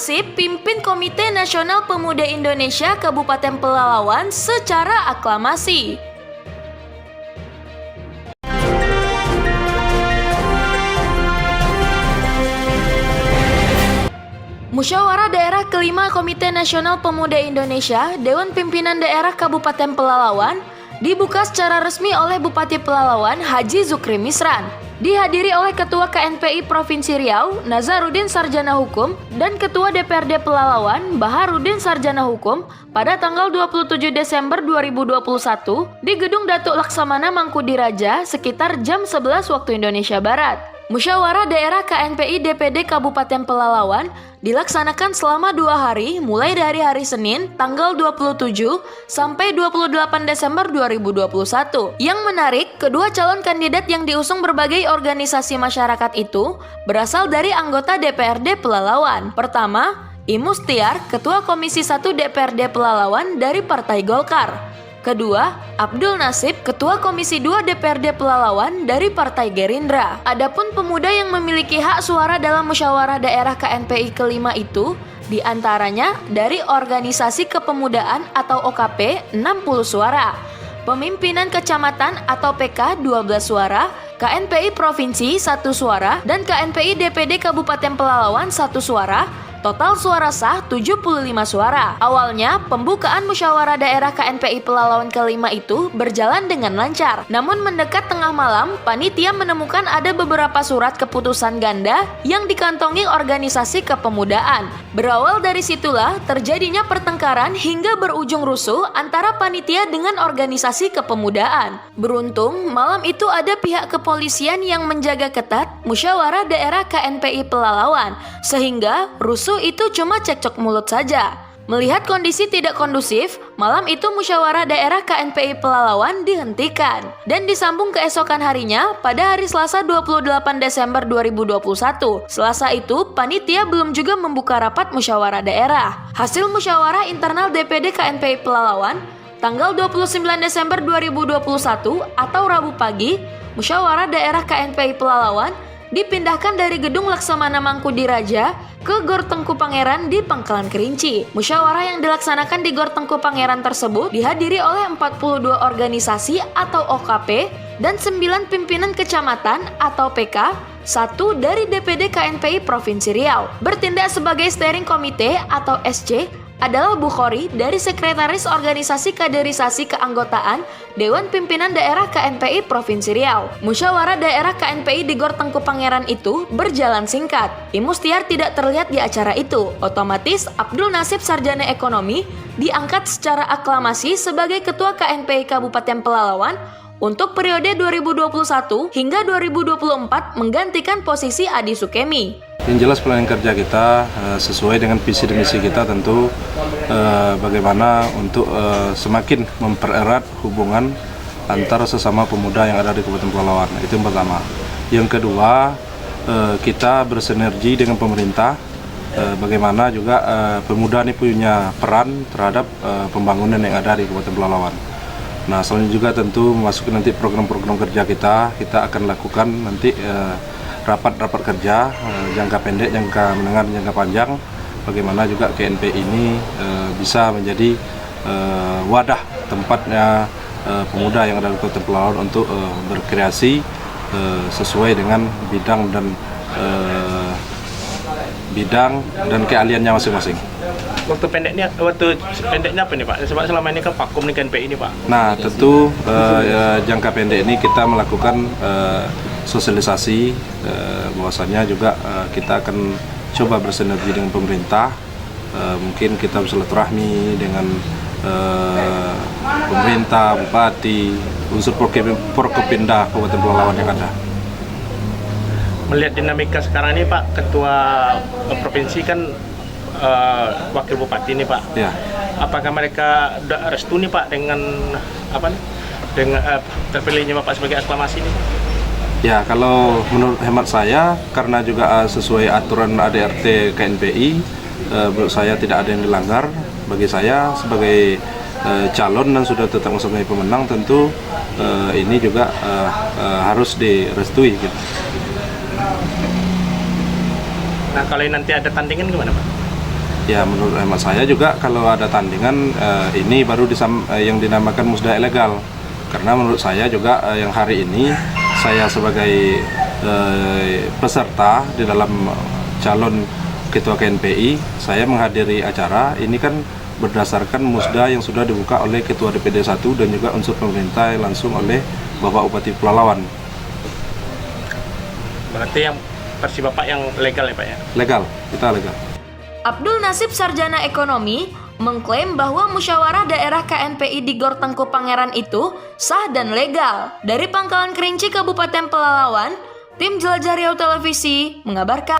Nasib pimpin Komite Nasional Pemuda Indonesia Kabupaten Pelalawan secara aklamasi. Musyawarah Daerah kelima Komite Nasional Pemuda Indonesia Dewan Pimpinan Daerah Kabupaten Pelalawan dibuka secara resmi oleh Bupati Pelalawan Haji Zukri Misran. Dihadiri oleh Ketua KNPI Provinsi Riau, Nazarudin Sarjana Hukum, dan Ketua DPRD Pelalawan, Baharudin Sarjana Hukum, pada tanggal 27 Desember 2021 di Gedung Datuk Laksamana Mangkudiraja sekitar jam 11 waktu Indonesia Barat. Musyawarah Daerah KNPI DPD Kabupaten Pelalawan dilaksanakan selama 2 hari mulai dari hari Senin tanggal 27 sampai 28 Desember 2021. Yang menarik, kedua calon kandidat yang diusung berbagai organisasi masyarakat itu berasal dari anggota DPRD Pelalawan. Pertama, Imustiar, Ketua Komisi 1 DPRD Pelalawan dari Partai Golkar. Kedua, Abdul Nasib, Ketua Komisi 2 DPRD Pelalawan dari Partai Gerindra. Adapun pemuda yang memiliki hak suara dalam musyawarah daerah KNPI kelima itu diantaranya dari Organisasi Kepemudaan atau OKP 60 suara, Pemimpinan Kecamatan atau PK 12 suara, KNPI Provinsi 1 suara, dan KNPI DPD Kabupaten Pelalawan 1 suara. Total suara sah 75 suara. Awalnya, pembukaan musyawarah daerah KNPI Pelalawan kelima itu berjalan dengan lancar. Namun mendekat tengah malam, panitia menemukan ada beberapa surat keputusan ganda yang dikantongi organisasi kepemudaan. Berawal dari situlah terjadinya pertengkaran hingga berujung rusuh antara panitia dengan organisasi kepemudaan. Beruntung, malam itu ada pihak kepolisian yang menjaga ketat musyawarah daerah KNPI Pelalawan, sehingga rusuh itu cuma cekcok mulut saja. Melihat kondisi tidak kondusif, malam itu musyawarah daerah KNPI Pelalawan dihentikan dan disambung keesokan harinya pada hari Selasa 28 Desember 2021. Selasa itu, panitia belum juga membuka rapat musyawarah daerah. Hasil musyawarah internal DPD KNPI Pelalawan tanggal 29 Desember 2021 atau Rabu pagi, musyawarah daerah KNPI Pelalawan dipindahkan dari Gedung Laksamana Mangkudiraja ke Gor Tengku Pangeran di Pangkalan Kerinci. Musyawarah yang dilaksanakan di Gor Tengku Pangeran tersebut dihadiri oleh 42 organisasi atau OKP dan 9 pimpinan kecamatan atau PK, 1 dari DPD KNPI Provinsi Riau. Bertindak sebagai steering komite atau SC adalah Bukhori dari Sekretaris Organisasi Kaderisasi Keanggotaan Dewan Pimpinan Daerah KNPI Provinsi Riau. Musyawarah daerah KNPI di Gor Tengku Pangeran itu berjalan singkat. Imustiar tidak terlihat di acara itu. Otomatis Abdul Nasib Sarjana Ekonomi diangkat secara aklamasi sebagai Ketua KNPI Kabupaten Pelalawan untuk periode 2021 hingga 2024 menggantikan posisi Adi Sukemi. Yang jelas planning kerja kita sesuai dengan visi dan misi kita tentu bagaimana untuk semakin mempererat hubungan antara sesama pemuda yang ada di Kabupaten Pelalawan. Itu yang pertama. Yang kedua, kita bersinergi dengan pemerintah. Bagaimana juga pemuda ini punya peran terhadap pembangunan yang ada di Kabupaten Pelalawan. Nah, selanjutnya juga tentu memasuki nanti program-program kerja kita akan lakukan nanti rapat-rapat kerja jangka pendek, jangka menengah, dan jangka panjang. Bagaimana juga KNPI ini bisa menjadi wadah tempatnya pemuda yang ada di Kabupaten Pelalawan untuk berkreasi sesuai dengan bidang dan keahliannya masing-masing. Waktu pendeknya apa nih Pak? Sebab selama ini kan vakum nih KNPI ini Pak. Nah, tentu jangka pendek ini kita melakukan sosialisasi, bahwasanya juga kita akan coba bersinergi dengan pemerintah. Mungkin kita bersilaturahmi dengan pemerintah, bupati, unsur Porkopimda Kabupaten Pelalawan yang ada. Melihat dinamika sekarang ini Pak, Ketua Provinsi kan Wakil Bupati ini Pak. Ya. Apakah mereka udah restu nih Pak dengan terpilihnya Bapak sebagai aklamasi ini Pak? Ya, kalau menurut hemat saya, karena juga sesuai aturan ADRT KNPI, menurut saya tidak ada yang dilanggar. Bagi saya sebagai calon dan sudah tetap sebagai pemenang, tentu ini juga harus direstui gitu. Nah, kalau nanti ada tandingan gimana Pak? Ya menurut hemat saya juga kalau ada tandingan ini baru yang dinamakan musda ilegal. Karena menurut saya juga yang hari ini saya sebagai peserta di dalam calon ketua KNPI, saya menghadiri acara ini kan berdasarkan musda yang sudah dibuka oleh Ketua DPD 1 dan juga unsur pemerintah langsung oleh Bapak Bupati Pelalawan. Berarti yang versi Bapak yang legal ya Pak ya? Legal, kita legal. Abdul Nasib Sarjana Ekonomi mengklaim bahwa musyawarah daerah KNPI di Gor Tengku Pangeran itu sah dan legal. Dari Pangkalan Kerinci, Kabupaten Pelalawan, tim Jelajah Riau Televisi mengabarkan.